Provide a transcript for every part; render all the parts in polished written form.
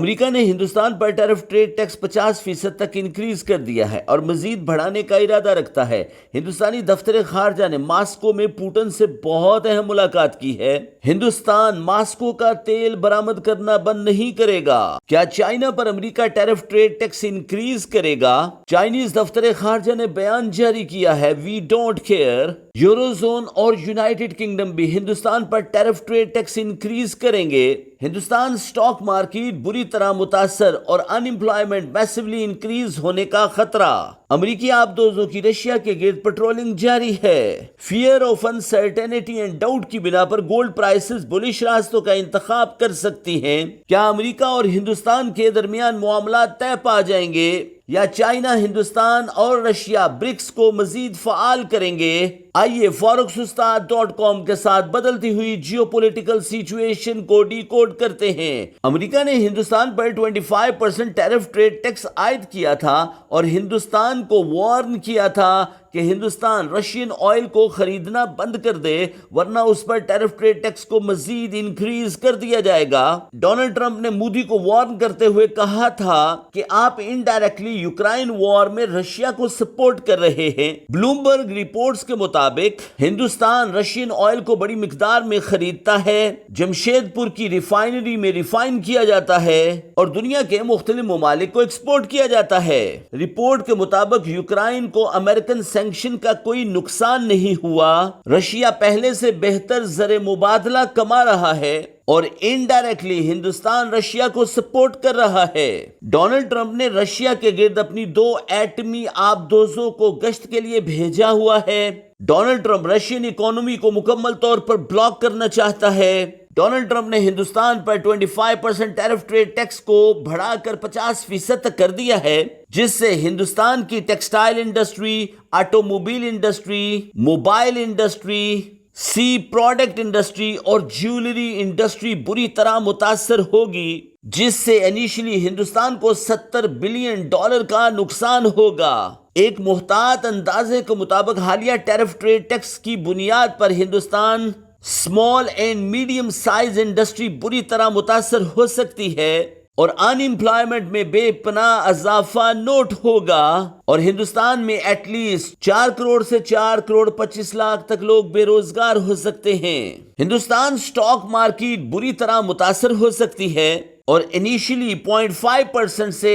امریکہ نے ہندوستان پر tariff trade tax 50% تک انکریز کر دیا ہے اور مزید بڑھانے کا ارادہ رکھتا ہے۔ ہندوستانی دفتر خارجہ نے ماسکو میں پوٹن سے بہت اہم ملاقات کی ہے۔ ہندوستان ماسکو کا تیل برآمد کرنا بند نہیں کرے گا۔ کیا چائنا پر امریکہ ٹیرف ٹریڈ ٹیکس انکریز کرے گا؟ چائنیز دفتر خارجہ نے بیان جاری کیا ہے، we don't care. Euro zone اور یونائٹڈ کنگڈم بھی ہندوستان پر ٹیرف ٹریڈ ٹیکس انکریز کریں گے۔ ہندوستان سٹاک مارکیٹ بری طرح متاثر اور ان امپلائمنٹ میسیولی انکریز ہونے کا خطرہ۔ امریکی آبدوزوں کی رشیا کے گرد پیٹرولنگ جاری ہے۔ Fear of uncertainty and doubt کی بنا پر گولڈ پرائسز بلش راستوں کا انتخاب کر سکتی ہیں۔ کیا امریکہ اور ہندوستان کے درمیان معاملات طے پا جائیں گے یا چائنا، ہندوستان اور رشیا برکس کو مزید فعال کریں گے؟ آئیے فاروقسستاد.com کے ساتھ بدلتی ہوئی جیو پولیٹیکل سیچویشن کو ڈی کوڈ کرتے ہیں۔ امریکہ نے ہندوستان پر 25% ٹیرف ٹریڈ ٹیکس عائد کیا تھا اور ہندوستان کو وارن کیا تھا کہ ہندوستان رشین آئل کو خریدنا بند کر دے ورنہ اس پر ٹیرف ٹریڈ ٹیکس کو مزید انکریز کر دیا جائے گا۔ ڈونلڈ ٹرمپ نے مودی کو وارن کرتے ہوئے کہا تھا کہ آپ انڈائریکٹلی یوکرائن وار میں رشیا کو سپورٹ کر رہے ہیں۔ بلومبرگ رپورٹس کے مطابق ہندوستان رشین آئل کو بڑی مقدار میں خریدتا ہے، جمشید پور کی ریفائنری میں ریفائن کیا جاتا ہے اور دنیا کے مختلف ممالک کو ایکسپورٹ کیا جاتا ہے۔ رپورٹ کے مطابق یوکرائن کو امریکن سینکشن کا کوئی نقصان نہیں ہوا۔ رشیا پہلے سے بہتر زر مبادلہ کما رہا ہے اور انڈائریکٹلی ہندوستان رشیا کو سپورٹ کر رہا ہے۔ ڈونلڈ ٹرمپ نے رشیا کے گرد اپنی 2 ایٹمی آبدوزوں کو گشت کے لیے بھیجا ہوا ہے۔ ڈونلڈ ٹرمپ رشین اکانومی کو مکمل طور پر بلاک کرنا چاہتا ہے۔ ڈونلڈ ٹرمپ نے ہندوستان پر 25% ٹیرف ٹریڈ ٹیکس کو بڑھا کر 50% تک کر دیا ہے، جس سے ہندوستان کی textile industry, automobile industry, mobile industry, sea product industry اور جیولری انڈسٹری بری طرح متاثر ہوگی، جس سے انیشلی ہندوستان کو $70 بلین کا نقصان ہوگا۔ ایک محتاط اندازے کے مطابق حالیہ ٹیرف ٹریڈ ٹیکس کی بنیاد پر Hindustan small and medium size industry بری طرح متاثر ہو سکتی ہے اور ان امپلائمنٹ میں بے پناہ اضافہ نوٹ ہوگا اور ہندوستان میں ایٹ لیسٹ 4 کروڑ سے 4 کروڑ 25 لاکھ تک لوگ بے روزگار ہو سکتے ہیں۔ ہندوستان سٹاک مارکیٹ بری طرح متاثر ہو سکتی ہے اور انیشلی 0.5% سے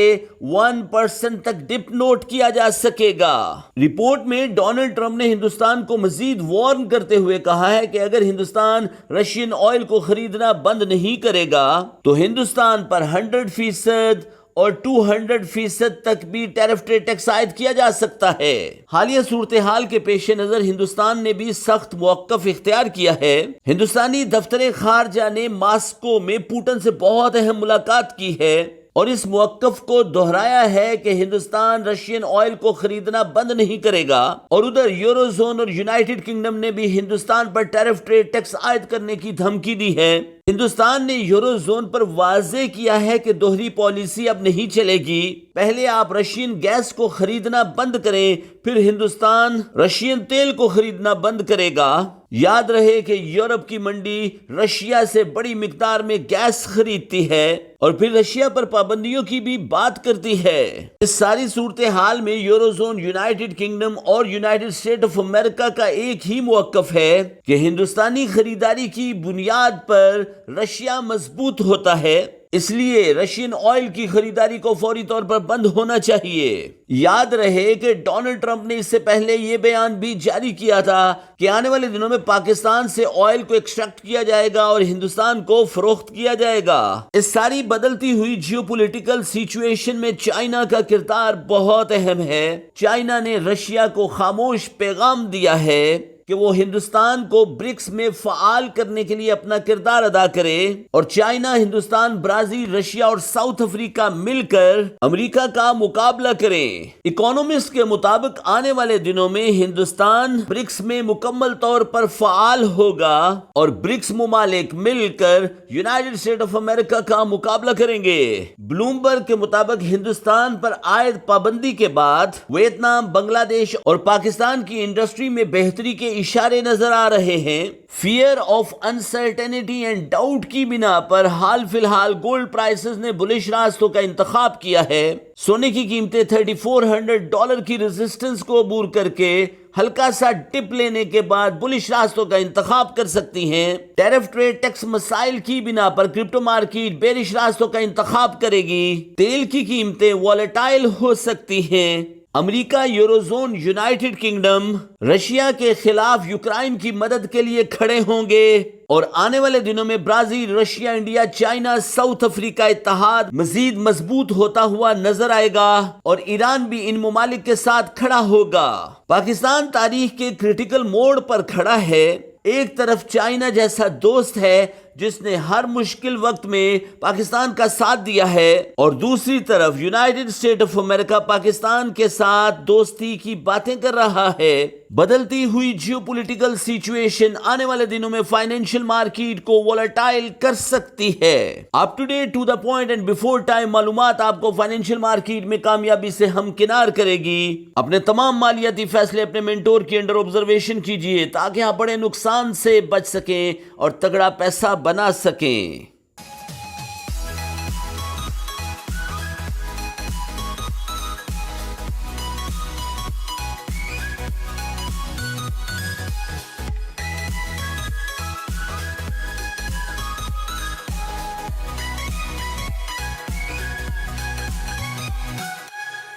1% تک ڈپ نوٹ کیا جا سکے گا۔ رپورٹ میں ڈونلڈ ٹرمپ نے ہندوستان کو مزید وارن کرتے ہوئے کہا ہے کہ اگر ہندوستان رشین آئل کو خریدنا بند نہیں کرے گا تو ہندوستان پر 100% اور 200% تک بھی ٹیرف ٹریڈ ٹیکس عائد کیا جا سکتا ہے۔ حالیہ صورتحال کے پیش نظر ہندوستان نے بھی سخت موقف اختیار کیا ہے۔ ہندوستانی دفتر خارجہ نے ماسکو میں پوٹن سے بہت اہم ملاقات کی ہے اور اس موقف کو دہرایا ہے کہ ہندوستان رشین آئل کو خریدنا بند نہیں کرے گا، اور ادھر یورو زون اور یونائٹڈ کنگڈم نے بھی ہندوستان پر ٹیرف ٹریڈ ٹیکس عائد کرنے کی دھمکی دی ہے۔ ہندوستان نے یورو زون پر واضح کیا ہے کہ دوہری پالیسی اب نہیں چلے گی۔ پہلے آپ رشین گیس کو خریدنا بند کریں، پھر ہندوستان رشین تیل کو خریدنا بند کرے گا۔ یاد رہے کہ یورپ کی منڈی رشیا سے بڑی مقدار میں گیس خریدتی ہے اور پھر رشیا پر پابندیوں کی بھی بات کرتی ہے۔ اس ساری صورتحال میں یورو زون، یونائٹڈ کنگڈم اور یونائٹڈ اسٹیٹ آف امریکہ کا ایک ہی موقف ہے کہ ہندوستانی خریداری کی بنیاد پر رشیا مضبوط ہوتا ہے، اس لیے رشین آئل کی خریداری کو فوری طور پر بند ہونا چاہیے۔ یاد رہے کہ ڈونلڈ ٹرمپ نے اس سے پہلے یہ بیان بھی جاری کیا تھا کہ آنے والے دنوں میں پاکستان سے آئل کو ایکسٹریکٹ کیا جائے گا اور ہندوستان کو فروخت کیا جائے گا۔ اس ساری بدلتی ہوئی جیو پولیٹیکل سیچویشن میں چائنا کا کردار بہت اہم ہے۔ چائنا نے رشیا کو خاموش پیغام دیا ہے کہ وہ ہندوستان کو برکس میں فعال کرنے کے لیے اپنا کردار ادا کرے اور چائنا، ہندوستان، برازیل، رشیا اور ساؤتھ افریقہ مل کر امریکہ کا مقابلہ کریں۔ اکانومسٹ کے مطابق آنے والے دنوں میں ہندوستان برکس میں مکمل طور پر فعال ہوگا اور برکس ممالک مل کر یونائٹڈ اسٹیٹ آف امریکہ کا مقابلہ کریں گے۔ بلومبرگ کے مطابق ہندوستان پر عائد پابندی کے بعد ویتنام، بنگلہ دیش اور پاکستان کی انڈسٹری میں بہتری کے اشارے نظر آ رہے ہیں۔ Fear of uncertainty and doubt کی بنا پر حال فی الحال گولڈ پرائسز نے بلش راستوں کا انتخاب کیا ہے۔ سونے کی قیمتیں $3400 کی ریزسٹنس کو عبور کر کے ہلکا سا ٹپ لینے کے بعد بلش راستوں کا انتخاب کر سکتی ہیں۔ ٹیرف ٹریڈ ٹیکس مسائل کی بنا پر کرپٹو مارکیٹ بیرش راستوں کا انتخاب کرے گی۔ تیل کی قیمتیں والیٹائل ہو سکتی ہیں۔ امریکہ، یوروزون، یونائیٹڈ کنگڈم رشیا کے خلاف یوکرائن کی مدد کے لیے کھڑے ہوں گے، اور آنے والے دنوں میں Brazil, Russia, India, China, South Africa اتحاد مزید مضبوط ہوتا ہوا نظر آئے گا، اور ایران بھی ان ممالک کے ساتھ کھڑا ہوگا۔ پاکستان تاریخ کے کریٹیکل موڑ پر کھڑا ہے۔ ایک طرف چائنا جیسا دوست ہے جس نے ہر مشکل وقت میں پاکستان کا ساتھ دیا ہے، اور دوسری طرف United state of America Pakistan کے ساتھ دوستی کی باتیں کر رہا ہے۔ بدلتی ہوئی جیو پولیٹیکل سچویشن آنے والے دنوں میں فائنینشیل مارکیٹ کو وولٹائل کر سکتی ہے۔ Up to date, to the point and before time معلومات آپ کو فائنینشیل مارکیٹ میں کامیابی سے ہمکنار کرے گی۔ اپنے تمام مالیاتی فیصلے اپنے مینٹور کی انڈر آبزرویشن کیجیے تاکہ آپ بڑے نقصان سے بچ سکیں اور تگڑا پیسہ بنا سکیں۔